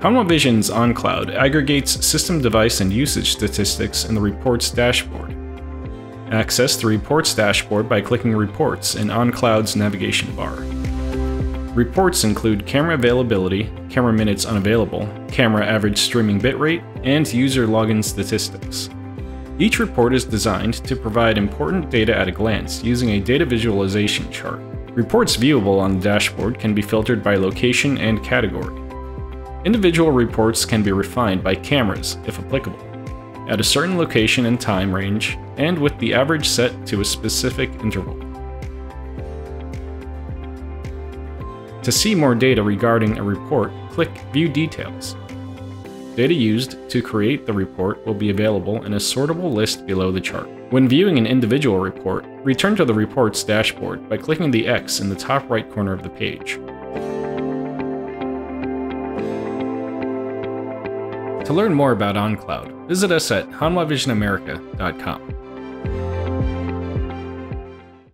Hanwha Vision's OnCloud aggregates system device and usage statistics in the Reports dashboard. Access the Reports dashboard by clicking Reports in OnCloud's navigation bar. Reports include camera availability, camera minutes unavailable, camera average streaming bitrate, and user login statistics. Each report is designed to provide important data at a glance using a data visualization chart. Reports viewable on the dashboard can be filtered by location and category. Individual reports can be refined by cameras, if applicable, at a certain location and time range, and with the average set to a specific interval. To see more data regarding a report, click View Details. Data used to create the report will be available in a sortable list below the chart. When viewing an individual report, return to the Reports dashboard by clicking the X in the top right corner of the page. To learn more about OnCloud, visit us at hanwhavisionamerica.com.